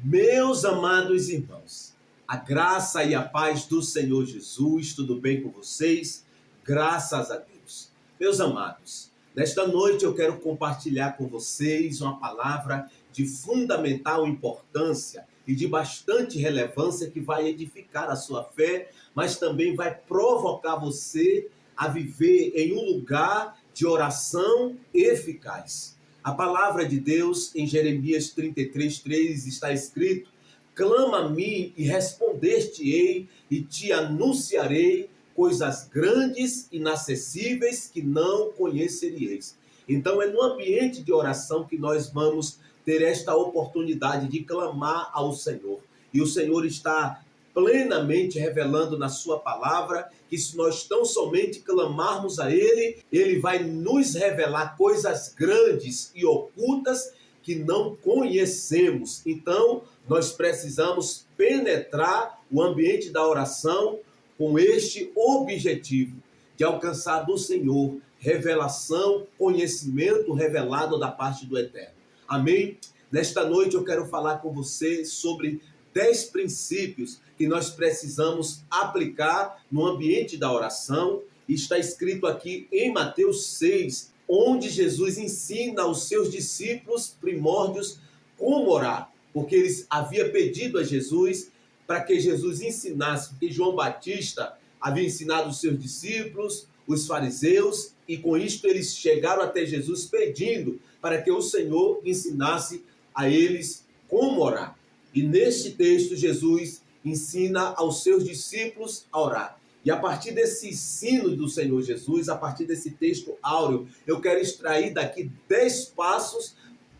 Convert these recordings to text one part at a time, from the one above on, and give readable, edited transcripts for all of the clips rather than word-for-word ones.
Meus amados irmãos, a graça e a paz do Senhor Jesus, tudo bem com vocês? Graças a Deus. Meus amados, nesta noite eu quero compartilhar com vocês uma palavra de fundamental importância e de bastante relevância que vai edificar a sua fé, mas também vai provocar você a viver em um lugar de oração eficaz. A palavra de Deus em Jeremias 33:3 está escrito: clama a mim e respondeste-ei e te anunciarei coisas grandes, inacessíveis que não conheceríeis. Então é no ambiente de oração que nós vamos ter esta oportunidade de clamar ao Senhor. E o Senhor está plenamente revelando na sua palavra que se nós tão somente clamarmos a Ele, Ele vai nos revelar coisas grandes e ocultas que não conhecemos. Então, nós precisamos penetrar o ambiente da oração com este objetivo de alcançar do Senhor revelação, conhecimento revelado da parte do Eterno. Amém? Nesta noite eu quero falar com você sobre 10 princípios que nós precisamos aplicar no ambiente da oração. Está escrito aqui em Mateus 6, onde Jesus ensina aos seus discípulos primórdios como orar, porque eles haviam pedido a Jesus para que Jesus ensinasse, porque João Batista havia ensinado os seus discípulos, os fariseus, e com isto eles chegaram até Jesus pedindo para que o Senhor ensinasse a eles como orar. E neste texto, Jesus ensina aos seus discípulos a orar. E a partir desse ensino do Senhor Jesus, a partir desse texto áureo, eu quero extrair daqui 10 passos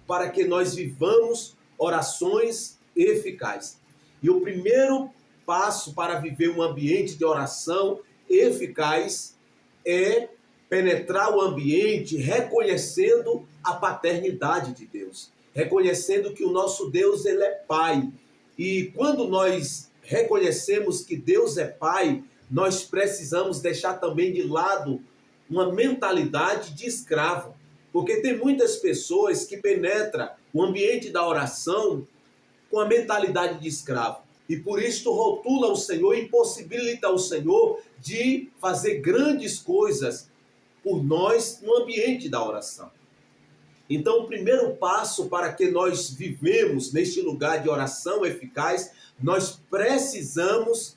para que nós vivamos orações eficazes. E o primeiro passo para viver um ambiente de oração eficaz é penetrar o ambiente reconhecendo a paternidade de Deus. Reconhecendo que o nosso Deus, ele é Pai. E quando nós reconhecemos que Deus é Pai, nós precisamos deixar também de lado uma mentalidade de escravo. Porque tem muitas pessoas que penetram o ambiente da oração com a mentalidade de escravo. E por isso rotula o Senhor, impossibilita o Senhor de fazer grandes coisas por nós no ambiente da oração. Então, o primeiro passo para que nós vivemos neste lugar de oração eficaz, nós precisamos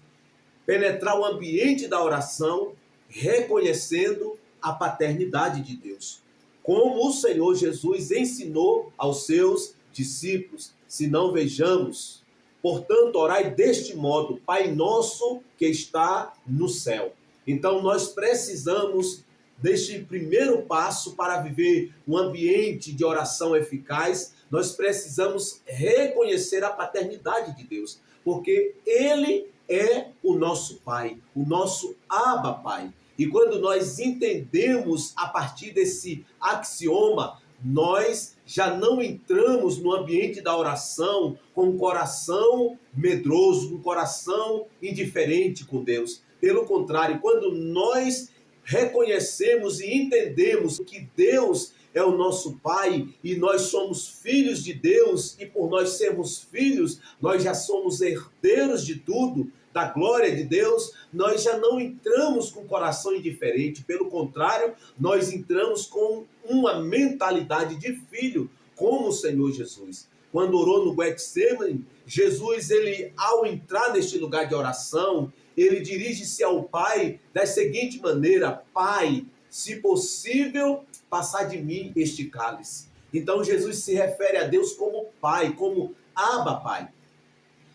penetrar o ambiente da oração, reconhecendo a paternidade de Deus, como o Senhor Jesus ensinou aos seus discípulos. Se não vejamos, portanto, orai deste modo: Pai nosso que está no céu. Então, nós precisamos deste primeiro passo para viver um ambiente de oração eficaz. Nós precisamos reconhecer a paternidade de Deus, porque Ele é o nosso Pai, o nosso Abba Pai. E quando nós entendemos a partir desse axioma, nós já não entramos no ambiente da oração com um coração medroso, um coração indiferente com Deus. Pelo contrário, quando nós reconhecemos e entendemos que Deus é o nosso Pai e nós somos filhos de Deus, e por nós sermos filhos, nós já somos herdeiros de tudo, da glória de Deus, nós já não entramos com coração indiferente, pelo contrário, nós entramos com uma mentalidade de filho, como o Senhor Jesus. Quando orou no Getsemane, Jesus, ele, ao entrar neste lugar de oração, ele dirige-se ao Pai da seguinte maneira: Pai, se possível, passar de mim este cálice. Então Jesus se refere a Deus como Pai, como Abba Pai.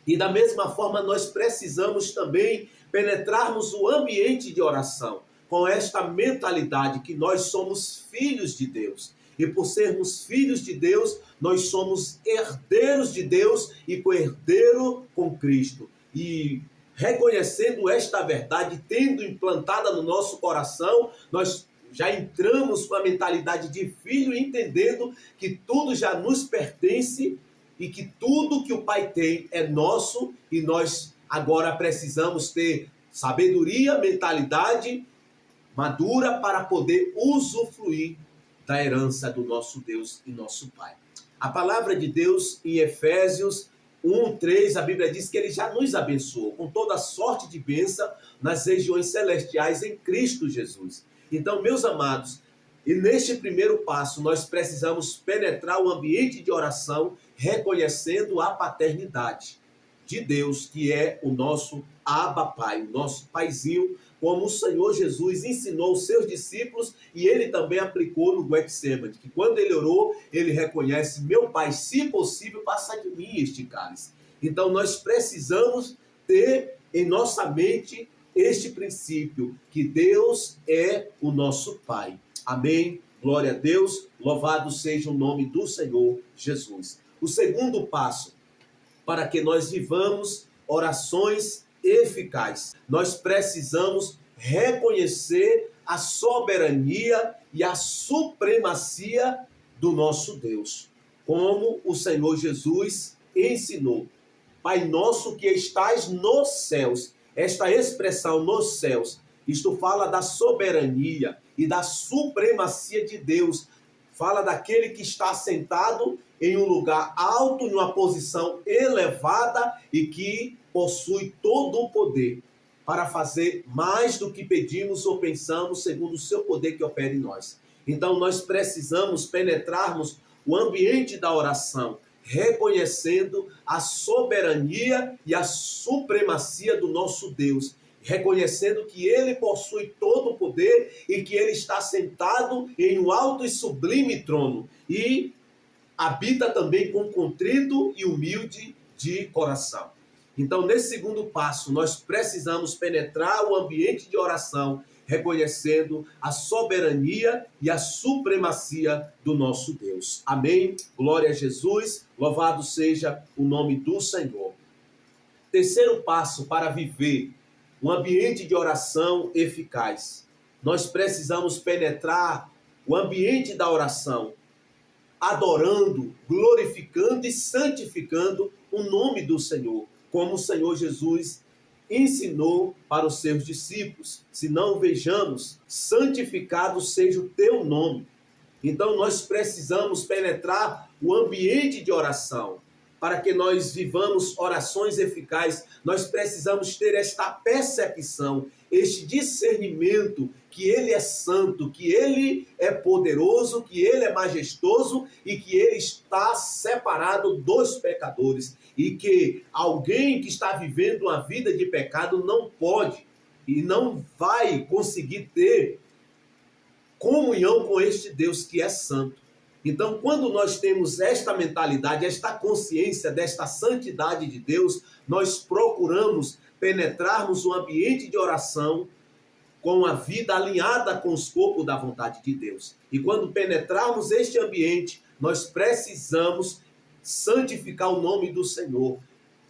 E da mesma forma nós precisamos também penetrarmos o ambiente de oração com esta mentalidade que nós somos filhos de Deus. E por sermos filhos de Deus, nós somos herdeiros de Deus e co-herdeiro com Cristo. E reconhecendo esta verdade, tendo implantada no nosso coração, nós já entramos com a mentalidade de filho, entendendo que tudo já nos pertence e que tudo que o Pai tem é nosso, e nós agora precisamos ter sabedoria, mentalidade madura para poder usufruir da herança do nosso Deus e nosso Pai. A palavra de Deus em Efésios 1:3, a Bíblia diz que ele já nos abençoou com toda sorte de bênção nas regiões celestiais em Cristo Jesus. Então, meus amados, e neste primeiro passo, nós precisamos penetrar o ambiente de oração, reconhecendo a paternidade de Deus, que é o nosso Abba Pai, o nosso Paizinho, como o Senhor Jesus ensinou os seus discípulos e ele também aplicou no Getsemane, que quando ele orou, ele reconhece: meu Pai, se possível, passa de mim este cálice. Então nós precisamos ter em nossa mente este princípio, que Deus é o nosso Pai. Amém? Glória a Deus, louvado seja o nome do Senhor Jesus. O segundo passo, para que nós vivamos orações eficazes, nós precisamos reconhecer a soberania e a supremacia do nosso Deus, como o Senhor Jesus ensinou. Pai nosso que estais nos céus, esta expressão nos céus, isto fala da soberania e da supremacia de Deus, fala daquele que está sentado em um lugar alto, em uma posição elevada e que possui todo o poder para fazer mais do que pedimos ou pensamos, segundo o seu poder que opera em nós. Então nós precisamos penetrarmos o ambiente da oração, reconhecendo a soberania e a supremacia do nosso Deus, reconhecendo que ele possui todo o poder e que ele está sentado em um alto e sublime trono e habita também com contrito e humilde de coração. Então, nesse segundo passo, nós precisamos penetrar o ambiente de oração, reconhecendo a soberania e a supremacia do nosso Deus. Amém? Glória a Jesus, louvado seja o nome do Senhor. Terceiro passo para viver um ambiente de oração eficaz. Nós precisamos penetrar o ambiente da oração, adorando, glorificando e santificando o nome do Senhor, como o Senhor Jesus ensinou para os seus discípulos. Se não vejamos, santificado seja o teu nome. Então nós precisamos penetrar o ambiente de oração. Para que nós vivamos orações eficazes, nós precisamos ter esta percepção, este discernimento que ele é santo, que ele é poderoso, que ele é majestoso e que ele está separado dos pecadores. E que alguém que está vivendo uma vida de pecado não pode e não vai conseguir ter comunhão com este Deus que é santo. Então, quando nós temos esta mentalidade, esta consciência desta santidade de Deus, nós procuramos penetrarmos o ambiente de oração com a vida alinhada com o escopo da vontade de Deus. E quando penetrarmos este ambiente, nós precisamos santificar o nome do Senhor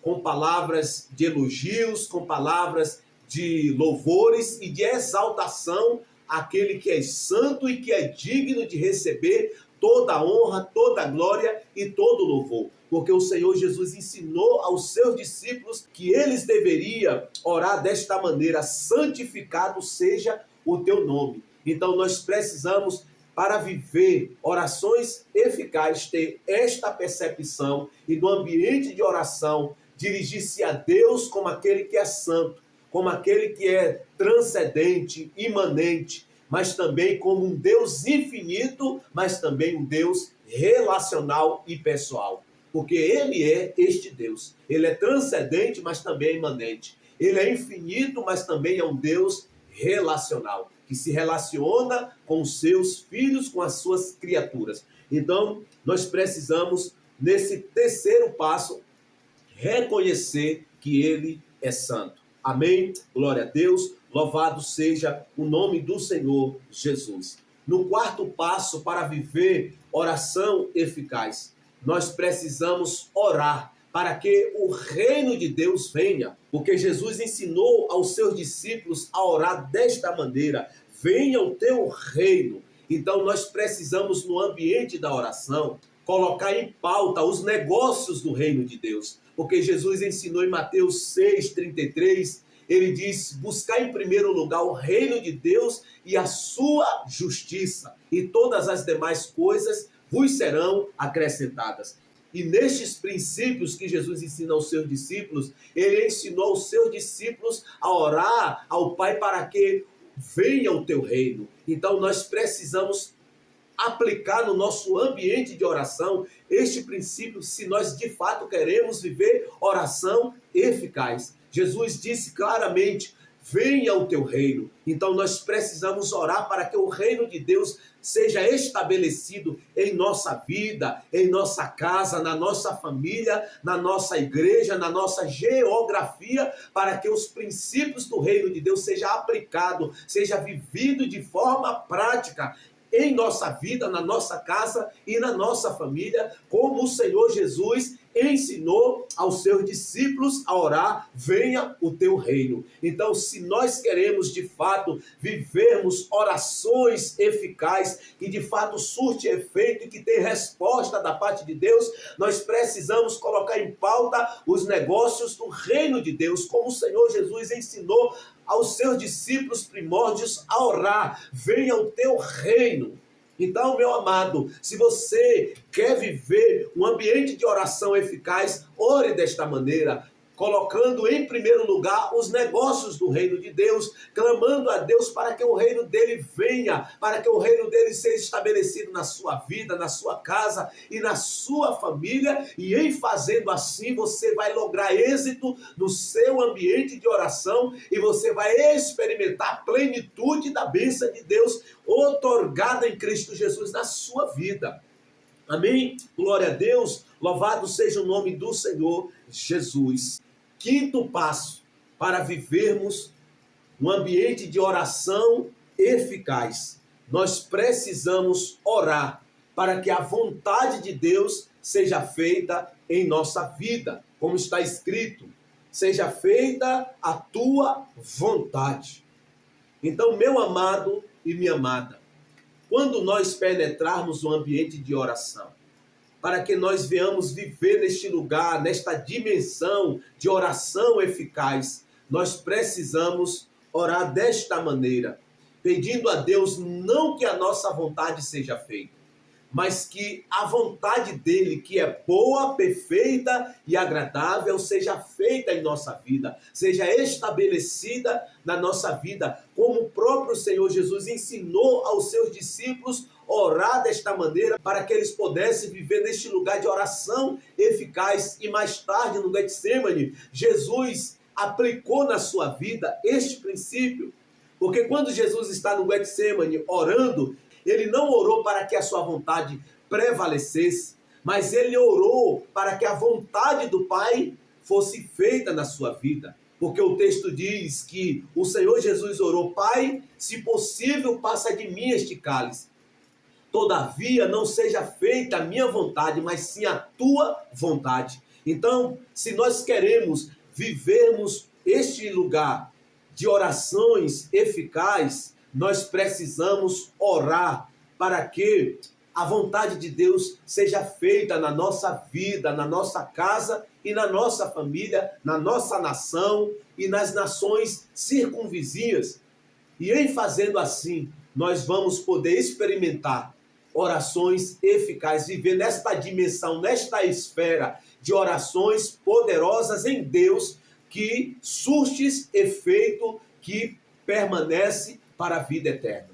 com palavras de elogios, com palavras de louvores e de exaltação àquele que é santo e que é digno de receber toda a honra, toda a glória e todo o louvor. Porque o Senhor Jesus ensinou aos seus discípulos que eles deveriam orar desta maneira: santificado seja o teu nome. Então nós precisamos, para viver orações eficazes, ter esta percepção e no ambiente de oração dirigir-se a Deus como aquele que é santo, como aquele que é transcendente, imanente, mas também como um Deus infinito, mas também um Deus relacional e pessoal. Porque ele é este Deus. Ele é transcendente, mas também é imanente. Ele é infinito, mas também é um Deus relacional, que se relaciona com os seus filhos, com as suas criaturas. Então, nós precisamos, nesse terceiro passo, reconhecer que ele é santo. Amém? Glória a Deus. Louvado seja o nome do Senhor Jesus. No quarto passo para viver oração eficaz, nós precisamos orar para que o reino de Deus venha, porque Jesus ensinou aos seus discípulos a orar desta maneira: venha o teu reino. Então nós precisamos, no ambiente da oração, colocar em pauta os negócios do reino de Deus, porque Jesus ensinou em Mateus 6:33, ele diz: buscar em primeiro lugar o reino de Deus e a sua justiça, e todas as demais coisas vos serão acrescentadas. E nestes princípios que Jesus ensina aos seus discípulos, ele ensinou aos seus discípulos a orar ao Pai para que venha o teu reino. Então nós precisamos aplicar no nosso ambiente de oração este princípio se nós de fato queremos viver oração eficaz. Jesus disse claramente: venha o teu reino. Então nós precisamos orar para que o reino de Deus seja estabelecido em nossa vida, em nossa casa, na nossa família, na nossa igreja, na nossa geografia, para que os princípios do reino de Deus seja aplicado, seja vivido de forma prática em nossa vida, na nossa casa e na nossa família, como o Senhor Jesus ensinou aos seus discípulos a orar: venha o teu reino. Então, se nós queremos de fato vivermos orações eficazes, que de fato surte efeito e que tem resposta da parte de Deus, nós precisamos colocar em pauta os negócios do reino de Deus, como o Senhor Jesus ensinou aos seus discípulos primórdios a orar: venha o teu reino. Então, meu amado, se você quer viver um ambiente de oração eficaz, ore desta maneira, colocando em primeiro lugar os negócios do reino de Deus, clamando a Deus para que o reino dele venha, para que o reino dele seja estabelecido na sua vida, na sua casa e na sua família, e em fazendo assim você vai lograr êxito no seu ambiente de oração e você vai experimentar a plenitude da bênção de Deus outorgada em Cristo Jesus na sua vida. Amém? Glória a Deus, louvado seja o nome do Senhor Jesus. Quinto passo para vivermos um ambiente de oração eficaz. Nós precisamos orar para que a vontade de Deus seja feita em nossa vida. Como está escrito: seja feita a tua vontade. Então, meu amado e minha amada, quando nós penetrarmos no ambiente de oração, para que nós venhamos viver neste lugar, nesta dimensão de oração eficaz, nós precisamos orar desta maneira, pedindo a Deus não que a nossa vontade seja feita, mas que a vontade dele, que é boa, perfeita e agradável, seja feita em nossa vida, seja estabelecida na nossa vida, como o próprio Senhor Jesus ensinou aos seus discípulos orar desta maneira, para que eles pudessem viver neste lugar de oração eficaz. E mais tarde, no Getsemane, Jesus aplicou na sua vida este princípio, porque quando Jesus está no Getsemane orando, ele não orou para que a sua vontade prevalecesse, mas ele orou para que a vontade do Pai fosse feita na sua vida. Porque o texto diz que o Senhor Jesus orou: Pai, se possível, passa de mim este cálice. Todavia, não seja feita a minha vontade, mas sim a tua vontade. Então, se nós queremos vivermos este lugar de orações eficazes, nós precisamos orar para que a vontade de Deus seja feita na nossa vida, na nossa casa e na nossa família, na nossa nação e nas nações circunvizinhas. E em fazendo assim, nós vamos poder experimentar orações eficazes, viver nesta dimensão, nesta esfera de orações poderosas em Deus, que surte efeito, que permanece para a vida eterna.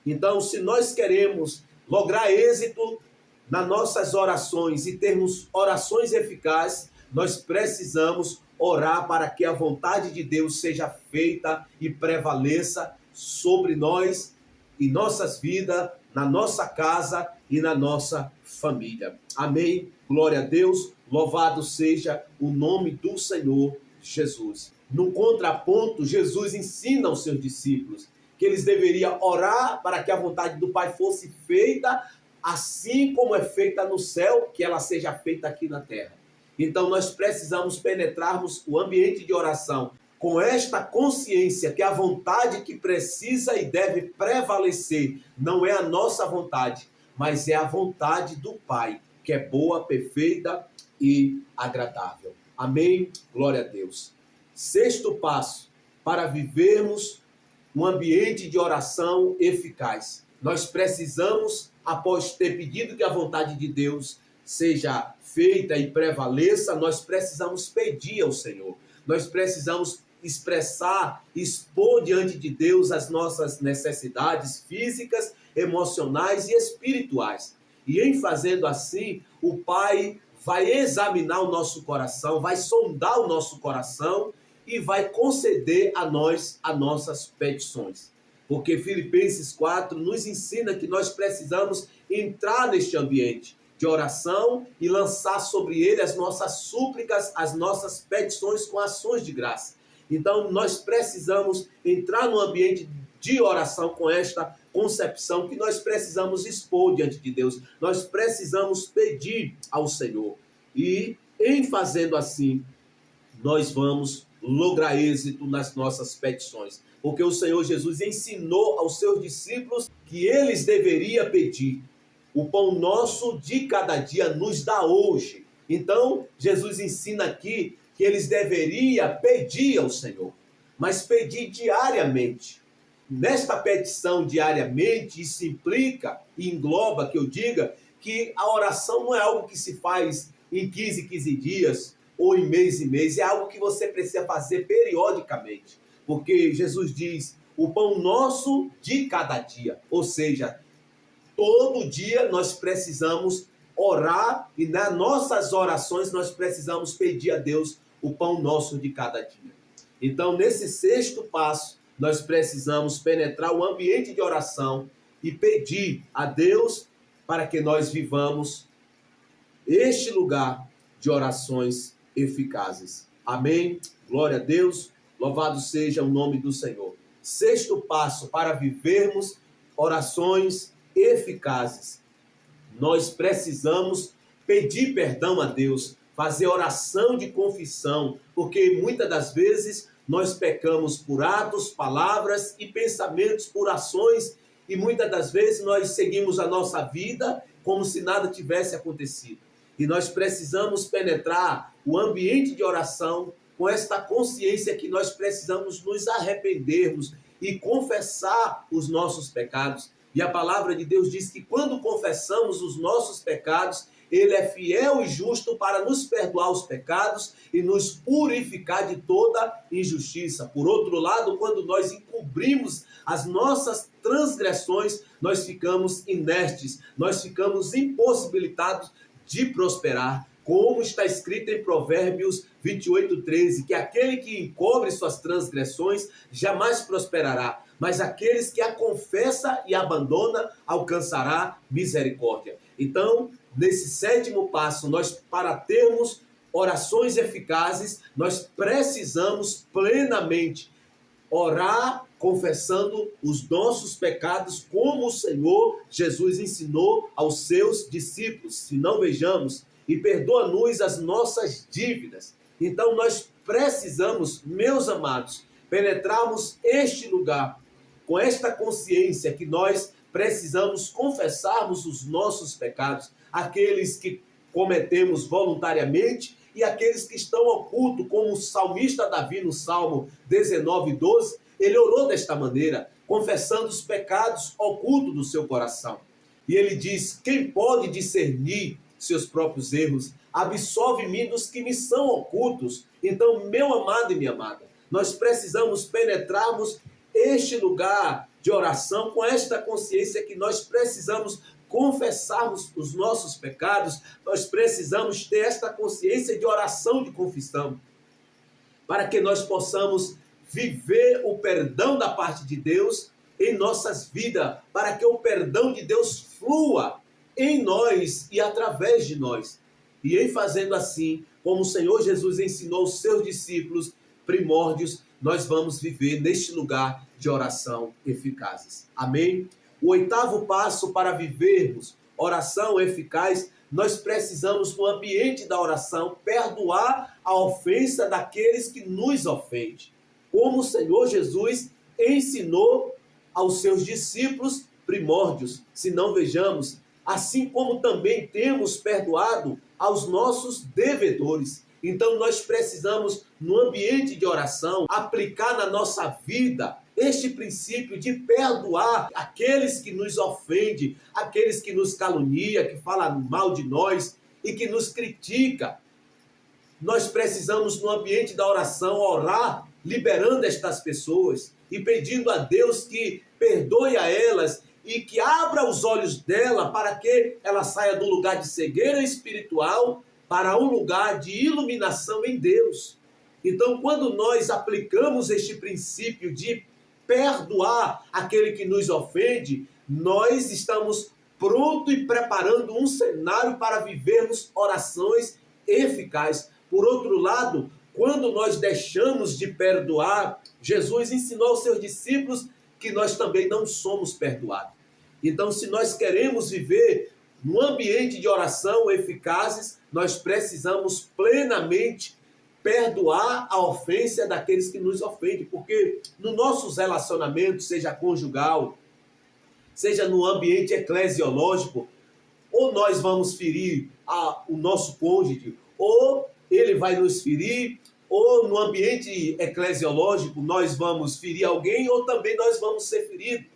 Então, se nós queremos lograr êxito nas nossas orações e termos orações eficazes, nós precisamos orar para que a vontade de Deus seja feita e prevaleça sobre nós e nossas vidas, na nossa casa e na nossa família. Amém? Glória a Deus, louvado seja o nome do Senhor Jesus. No contraponto, Jesus ensina aos seus discípulos que eles deveriam orar para que a vontade do Pai fosse feita, assim como é feita no céu, que ela seja feita aqui na terra. Então nós precisamos penetrarmos o ambiente de oração com esta consciência que a vontade que precisa e deve prevalecer não é a nossa vontade, mas é a vontade do Pai, que é boa, perfeita e agradável. Amém? Glória a Deus. Sexto passo para vivermos um ambiente de oração eficaz. Nós precisamos, após ter pedido que a vontade de Deus seja feita e prevaleça, nós precisamos pedir ao Senhor. Nós precisamos expressar, expor diante de Deus as nossas necessidades físicas, emocionais e espirituais. E em fazendo assim, o Pai vai examinar o nosso coração, vai sondar o nosso coração e vai conceder a nós as nossas petições. Porque Filipenses 4 nos ensina que nós precisamos entrar neste ambiente de oração e lançar sobre ele as nossas súplicas, as nossas petições com ações de graça. Então, nós precisamos entrar no ambiente de oração com esta concepção que nós precisamos expor diante de Deus. Nós precisamos pedir ao Senhor. E, em fazendo assim, nós vamos lograr êxito nas nossas petições. Porque o Senhor Jesus ensinou aos seus discípulos que eles deveriam pedir. O pão nosso de cada dia nos dá hoje. Então, Jesus ensina aqui que eles deveriam pedir ao Senhor, mas pedir diariamente. Nesta petição diariamente, isso implica e engloba que eu diga que a oração não é algo que se faz em 15 dias ou em mês, é algo que você precisa fazer periodicamente. Porque Jesus diz, o pão nosso de cada dia, ou seja, todo dia nós precisamos orar e nas nossas orações nós precisamos pedir a Deus o pão nosso de cada dia. Então, nesse sexto passo, nós precisamos penetrar o ambiente de oração e pedir a Deus para que nós vivamos este lugar de orações eficazes. Amém? Glória a Deus, louvado seja o nome do Senhor. Sexto passo para vivermos orações eficazes. Nós precisamos pedir perdão a Deus, fazer oração de confissão, porque muitas das vezes nós pecamos por atos, palavras e pensamentos, por ações, e muitas das vezes nós seguimos a nossa vida como se nada tivesse acontecido. E nós precisamos penetrar o ambiente de oração com esta consciência que nós precisamos nos arrependermos e confessar os nossos pecados. E a palavra de Deus diz que quando confessamos os nossos pecados, Ele é fiel e justo para nos perdoar os pecados e nos purificar de toda injustiça. Por outro lado, quando nós encobrimos as nossas transgressões, nós ficamos inertes, nós ficamos impossibilitados de prosperar. Como está escrito em Provérbios 28:13, que aquele que encobre suas transgressões jamais prosperará, mas aqueles que a confessa e abandona alcançará misericórdia. Então, nesse sétimo passo, nós, para termos orações eficazes, nós precisamos plenamente orar confessando os nossos pecados, como o Senhor Jesus ensinou aos seus discípulos. Se não vejamos, e perdoa-nos as nossas dívidas. Então nós precisamos, meus amados, penetrarmos este lugar com esta consciência que nós precisamos confessarmos os nossos pecados, aqueles que cometemos voluntariamente e aqueles que estão ocultos, como o salmista Davi no Salmo 19:12, ele orou desta maneira, confessando os pecados ocultos do seu coração. E ele diz, quem pode discernir seus próprios erros? Absolve-me dos que me são ocultos. Então, meu amado e minha amada, nós precisamos penetrarmos este lugar de oração com esta consciência que nós precisamos confessarmos os nossos pecados, nós precisamos ter esta consciência de oração de confissão, para que nós possamos viver o perdão da parte de Deus em nossas vidas, para que o perdão de Deus flua em nós e através de nós. E em fazendo assim, como o Senhor Jesus ensinou os seus discípulos primórdios, nós vamos viver neste lugar de oração eficazes. Amém? O oitavo passo para vivermos oração eficaz, nós precisamos, no ambiente da oração, perdoar a ofensa daqueles que nos ofendem. Como o Senhor Jesus ensinou aos seus discípulos primórdios. Se não vejamos, assim como também temos perdoado aos nossos devedores. Então nós precisamos, no ambiente de oração, aplicar na nossa vida este princípio de perdoar aqueles que nos ofendem, aqueles que nos caluniam, que falam mal de nós, e que nos critica. Nós precisamos, no ambiente da oração, orar, liberando estas pessoas e pedindo a Deus que perdoe a elas e que abra os olhos dela para que ela saia do lugar de cegueira espiritual para um lugar de iluminação em Deus. Então, quando nós aplicamos este princípio de perdoar aquele que nos ofende, nós estamos pronto e preparando um cenário para vivermos orações eficazes. Por outro lado, quando nós deixamos de perdoar, Jesus ensinou aos seus discípulos que nós também não somos perdoados. Então, se nós queremos viver num ambiente de oração eficazes, nós precisamos plenamente perdoar a ofensa daqueles que nos ofendem, porque nos nossos relacionamentos, seja conjugal, seja no ambiente eclesiológico, ou nós vamos ferir o nosso cônjuge, ou ele vai nos ferir, ou no ambiente eclesiológico nós vamos ferir alguém, ou também nós vamos ser feridos.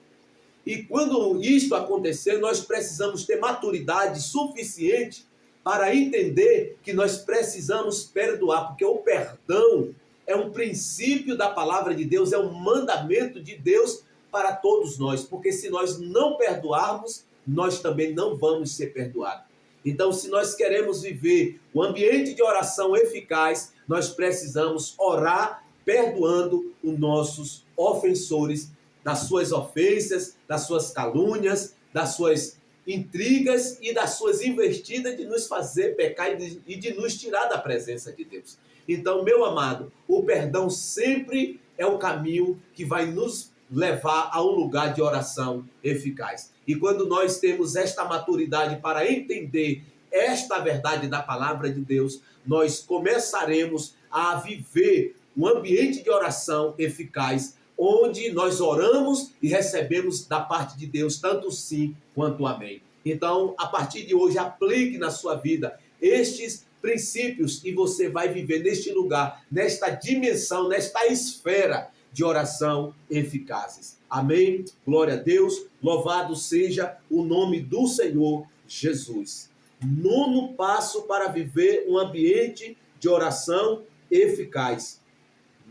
E quando isto acontecer, nós precisamos ter maturidade suficiente para entender que nós precisamos perdoar, porque o perdão é um princípio da palavra de Deus, é um mandamento de Deus para todos nós, porque se nós não perdoarmos, nós também não vamos ser perdoados. Então, se nós queremos viver um ambiente de oração eficaz, nós precisamos orar perdoando os nossos ofensores das suas ofensas, das suas calúnias, das suas intrigas e das suas investidas de nos fazer pecar e de nos tirar da presença de Deus. Então, meu amado, o perdão sempre é o caminho que vai nos levar a um lugar de oração eficaz. E quando nós temos esta maturidade para entender esta verdade da palavra de Deus, nós começaremos a viver um ambiente de oração eficaz, onde nós oramos e recebemos da parte de Deus tanto sim quanto amém. Então, a partir de hoje, aplique na sua vida estes princípios e você vai viver neste lugar, nesta dimensão, nesta esfera de oração eficazes. Amém? Glória a Deus, louvado seja o nome do Senhor Jesus. Nono passo para viver um ambiente de oração eficaz.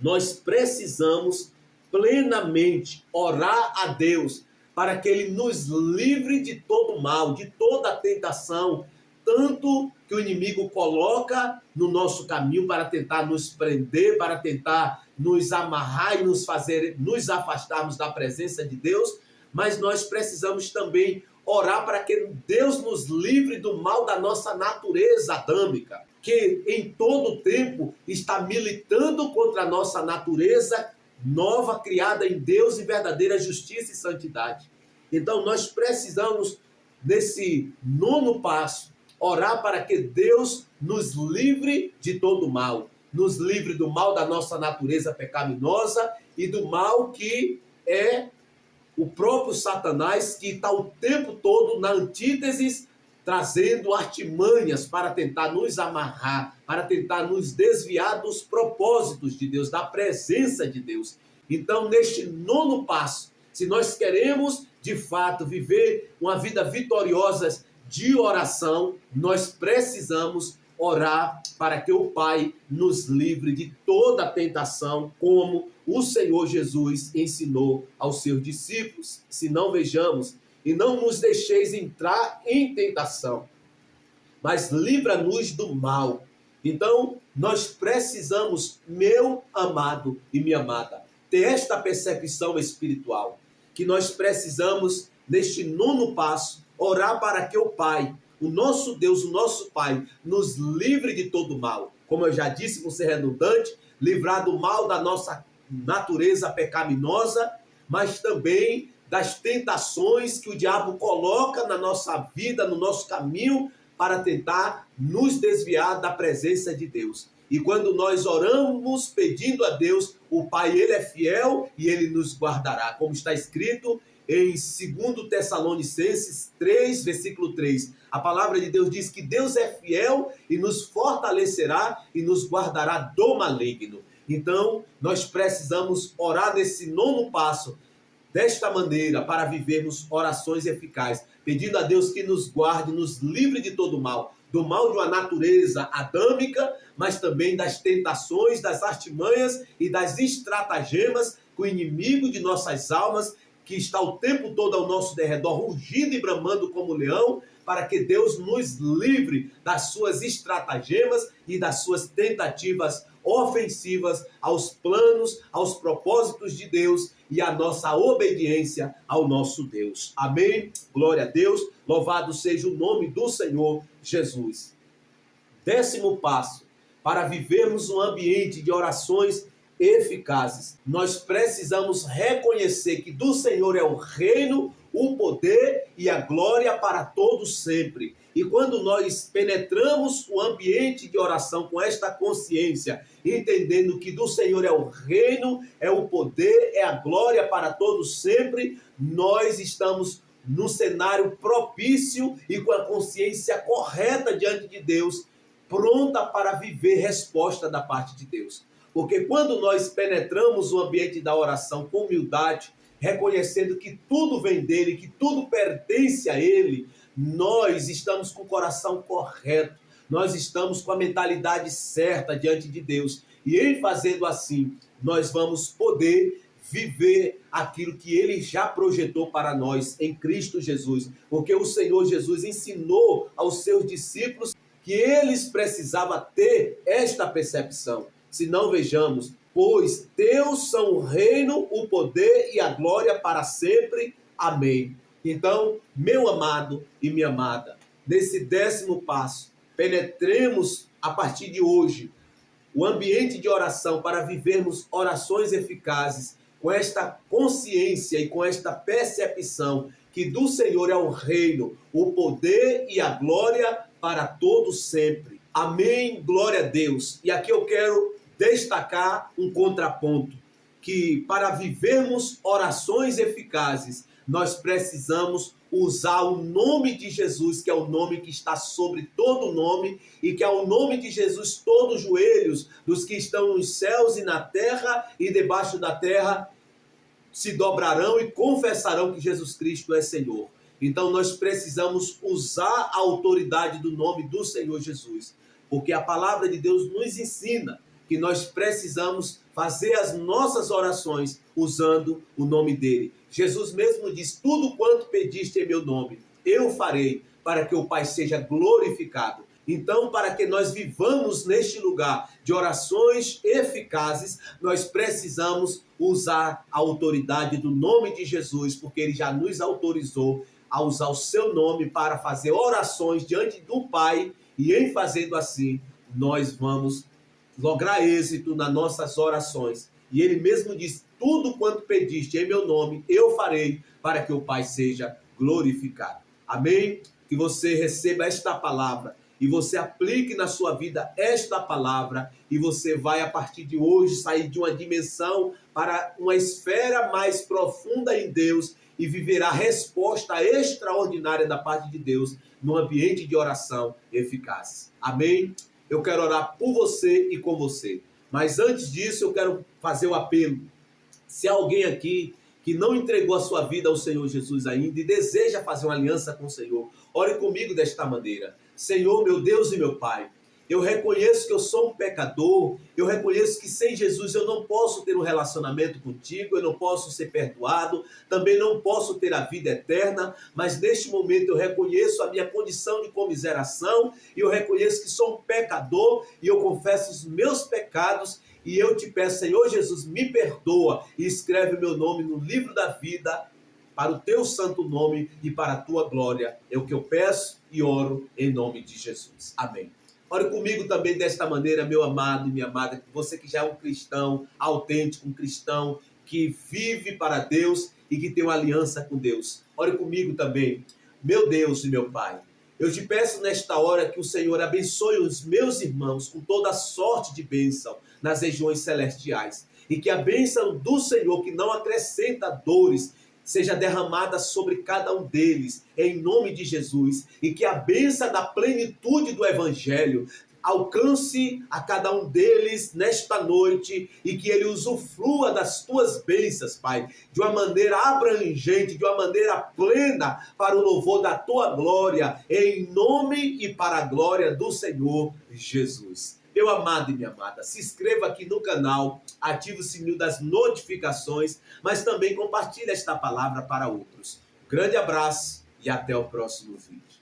Nós precisamos plenamente orar a Deus para que Ele nos livre de todo mal, de toda tentação, tanto que o inimigo coloca no nosso caminho para tentar nos prender, para tentar nos amarrar e nos afastarmos da presença de Deus, mas nós precisamos também orar para que Deus nos livre do mal da nossa natureza adâmica, que em todo tempo está militando contra a nossa natureza nova, criada em Deus em verdadeira justiça e santidade. Então nós precisamos, nesse nono passo, orar para que Deus nos livre de todo mal, nos livre do mal da nossa natureza pecaminosa e do mal que é o próprio Satanás, que está o tempo todo na antítese, trazendo artimanhas para tentar nos amarrar, para tentar nos desviar dos propósitos de Deus, da presença de Deus. Então, neste nono passo, se nós queremos, de fato, viver uma vida vitoriosa de oração, nós precisamos orar para que o Pai nos livre de toda tentação, como o Senhor Jesus ensinou aos seus discípulos. Se não vejamos, e não nos deixeis entrar em tentação, mas livra-nos do mal. Então, nós precisamos, meu amado e minha amada, ter esta percepção espiritual, que nós precisamos, neste nono passo, orar para que o Pai, o nosso Deus, o nosso Pai, nos livre de todo mal. Como eu já disse, por ser redundante, livrar do mal da nossa natureza pecaminosa, mas também das tentações que o diabo coloca na nossa vida, no nosso caminho, para tentar nos desviar da presença de Deus. E quando nós oramos pedindo a Deus, o Pai, Ele é fiel e Ele nos guardará. Como está escrito em 2 Tessalonicenses 3, versículo 3. A palavra de Deus diz que Deus é fiel e nos fortalecerá e nos guardará do maligno. Então, nós precisamos orar nesse nono passo, desta maneira, para vivermos orações eficazes, pedindo a Deus que nos guarde, nos livre de todo mal, do mal de uma natureza adâmica, mas também das tentações, das artimanhas e das estratagemas que o inimigo de nossas almas, que está o tempo todo ao nosso derredor, rugindo e bramando como leão, para que Deus nos livre das suas estratagemas e das suas tentativas ofensivas aos planos, aos propósitos de Deus e à nossa obediência ao nosso Deus. Amém? Glória a Deus. Louvado seja o nome do Senhor Jesus. 10º passo, para vivermos um ambiente de orações eficazes, nós precisamos reconhecer que do Senhor é o reino, o poder e a glória para todos sempre. E quando nós penetramos o ambiente de oração com esta consciência, entendendo que do Senhor é o reino, é o poder, é a glória para todos sempre, nós estamos num cenário propício e com a consciência correta diante de Deus, pronta para viver resposta da parte de Deus. Porque quando nós penetramos o ambiente da oração com humildade, reconhecendo que tudo vem dele, que tudo pertence a ele, nós estamos com o coração correto, nós estamos com a mentalidade certa diante de Deus. E em fazendo assim, nós vamos poder viver aquilo que ele já projetou para nós em Cristo Jesus. Porque o Senhor Jesus ensinou aos seus discípulos que eles precisavam ter esta percepção. Se não, vejamos, pois teus são o reino, o poder e a glória para sempre. Amém. Então, meu amado e minha amada, nesse 10º passo, penetremos a partir de hoje o ambiente de oração para vivermos orações eficazes, com esta consciência e com esta percepção que do Senhor é o reino, o poder e a glória para todos sempre. Amém, glória a Deus. E aqui eu quero destacar um contraponto, que para vivermos orações eficazes, nós precisamos usar o nome de Jesus, que é o nome que está sobre todo nome, e que é o nome de Jesus, todos os joelhos dos que estão nos céus e na terra e debaixo da terra se dobrarão e confessarão que Jesus Cristo é Senhor. Então nós precisamos usar a autoridade do nome do Senhor Jesus, porque a palavra de Deus nos ensina que nós precisamos fazer as nossas orações usando o nome dele. Jesus mesmo diz: tudo quanto pediste em meu nome, eu farei, para que o Pai seja glorificado. Então, para que nós vivamos neste lugar de orações eficazes, nós precisamos usar a autoridade do nome de Jesus, porque ele já nos autorizou a usar o seu nome para fazer orações diante do Pai, e em fazendo assim, nós vamos lograr êxito nas nossas orações. E ele mesmo diz: tudo quanto pediste em meu nome, eu farei, para que o Pai seja glorificado. Amém? Que você receba esta palavra e você aplique na sua vida esta palavra, e você vai, a partir de hoje, sair de uma dimensão para uma esfera mais profunda em Deus e viver a resposta extraordinária da parte de Deus no ambiente de oração eficaz. Amém? Eu quero orar por você e com você. Mas antes disso, eu quero fazer o apelo. Se há alguém aqui que não entregou a sua vida ao Senhor Jesus ainda e deseja fazer uma aliança com o Senhor, ore comigo desta maneira. Senhor, meu Deus e meu Pai, eu reconheço que eu sou um pecador, eu reconheço que sem Jesus eu não posso ter um relacionamento contigo, eu não posso ser perdoado, também não posso ter a vida eterna, mas neste momento eu reconheço a minha condição de comiseração, e eu reconheço que sou um pecador, e eu confesso os meus pecados, e eu te peço, Senhor Jesus, me perdoa, e escreve o meu nome no livro da vida, para o teu santo nome e para a tua glória. É o que eu peço e oro em nome de Jesus. Amém. Ore comigo também desta maneira, meu amado e minha amada, você que já é um cristão autêntico, um cristão que vive para Deus e que tem uma aliança com Deus. Ore comigo também. Meu Deus e meu Pai, eu te peço nesta hora que o Senhor abençoe os meus irmãos com toda sorte de bênção nas regiões celestiais, e que a bênção do Senhor, que não acrescenta dores, seja derramada sobre cada um deles, em nome de Jesus, e que a bênção da plenitude do Evangelho alcance a cada um deles nesta noite e que ele usufrua das tuas bênçãos, Pai, de uma maneira abrangente, de uma maneira plena, para o louvor da tua glória, em nome e para a glória do Senhor Jesus. Meu amado e minha amada, se inscreva aqui no canal, ative o sininho das notificações, mas também compartilhe esta palavra para outros. Grande abraço e até o próximo vídeo.